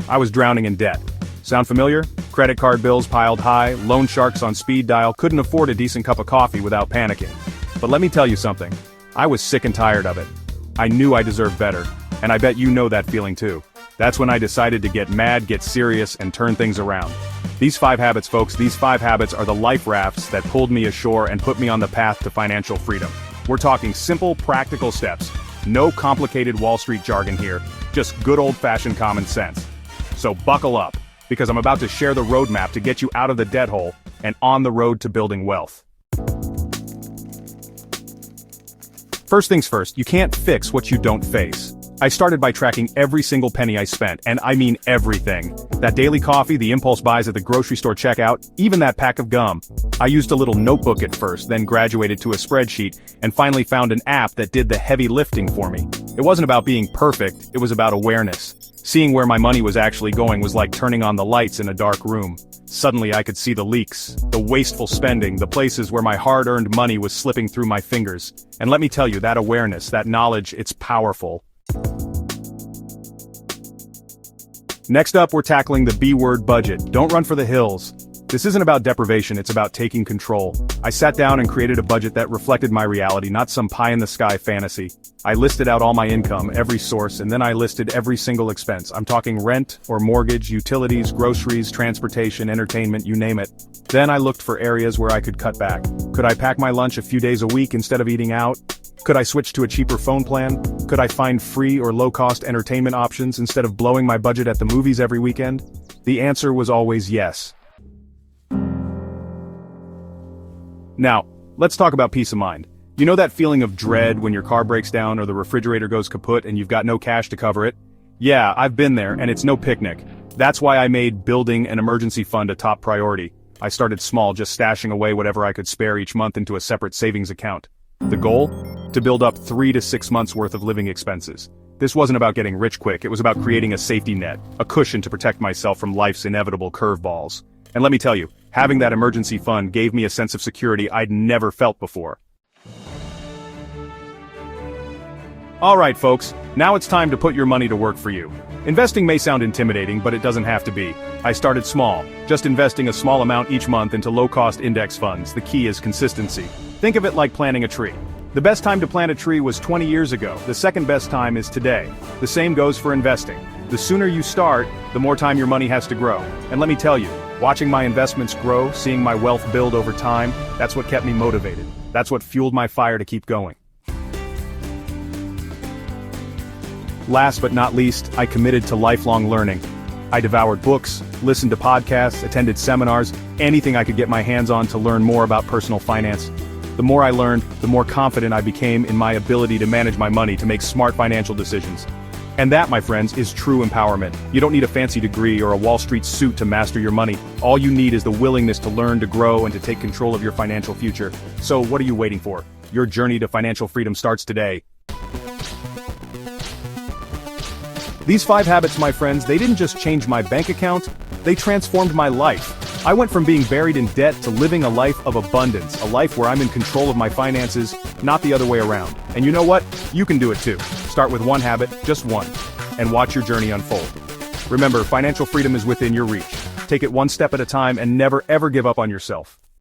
I was drowning in debt. Sound familiar? Credit card bills piled high, loan sharks on speed dial, couldn't afford a decent cup of coffee without panicking. But let me tell you something. I was sick and tired of it. I knew I deserved better, and I bet you know that feeling too. That's when I decided to get mad, get serious, and turn things around. These 5 habits, folks, these 5 habits are the life rafts that pulled me ashore and put me on the path to financial freedom. We're talking simple, practical steps. No complicated Wall Street jargon here, just good old-fashioned common sense. So buckle up, because I'm about to share the roadmap to get you out of the debt hole and on the road to building wealth. First things first, you can't fix what you don't face. I started by tracking every single penny I spent, and I mean everything. That daily coffee, the impulse buys at the grocery store checkout, even that pack of gum. I used a little notebook at first, then graduated to a spreadsheet, and finally found an app that did the heavy lifting for me. It wasn't about being perfect, it was about awareness. Seeing where my money was actually going was like turning on the lights in a dark room. Suddenly I could see the leaks, the wasteful spending, the places where my hard-earned money was slipping through my fingers. And let me tell you, that awareness, that knowledge, it's powerful. Next up, we're tackling the B-word budget. Don't run for the hills. This isn't about deprivation, it's about taking control. I sat down and created a budget that reflected my reality, not some pie-in-the-sky fantasy. I listed out all my income, every source, and then I listed every single expense. I'm talking rent or mortgage, utilities, groceries, transportation, entertainment, you name it. Then I looked for areas where I could cut back. Could I pack my lunch a few days a week instead of eating out? Could I switch to a cheaper phone plan? Could I find free or low-cost entertainment options instead of blowing my budget at the movies every weekend? The answer was always yes. Now, let's talk about peace of mind. You know that feeling of dread when your car breaks down or the refrigerator goes kaput and you've got no cash to cover it? Yeah, I've been there, and it's no picnic. That's why I made building an emergency fund a top priority. I started small, just stashing away whatever I could spare each month into a separate savings account. The goal? To build up 3 to 6 months worth of living expenses. This wasn't about getting rich quick, it was about creating a safety net, a cushion to protect myself from life's inevitable curveballs. And let me tell you, having that emergency fund gave me a sense of security I'd never felt before. Alright folks, now it's time to put your money to work for you. Investing may sound intimidating, but it doesn't have to be. I started small, just investing a small amount each month into low-cost index funds. The key is consistency. Think of it like planting a tree. The best time to plant a tree was 20 years ago, the second best time is today. The same goes for investing. The sooner you start, the more time your money has to grow. And let me tell you, watching my investments grow, seeing my wealth build over time, that's what kept me motivated. That's what fueled my fire to keep going. Last but not least, I committed to lifelong learning. I devoured books, listened to podcasts, attended seminars, anything I could get my hands on to learn more about personal finance. The more I learned, the more confident I became in my ability to manage my money to make smart financial decisions. And that, my friends, is true empowerment. You don't need a fancy degree or a Wall Street suit to master your money. All you need is the willingness to learn, to grow, and to take control of your financial future. So what are you waiting for? Your journey to financial freedom starts today. These 5 habits, my friends, they didn't just change my bank account, they transformed my life. I went from being buried in debt to living a life of abundance, a life where I'm in control of my finances, not the other way around. And you know what? You can do it too. Start with one habit, just one, and watch your journey unfold. Remember, financial freedom is within your reach. Take it one step at a time and never ever give up on yourself.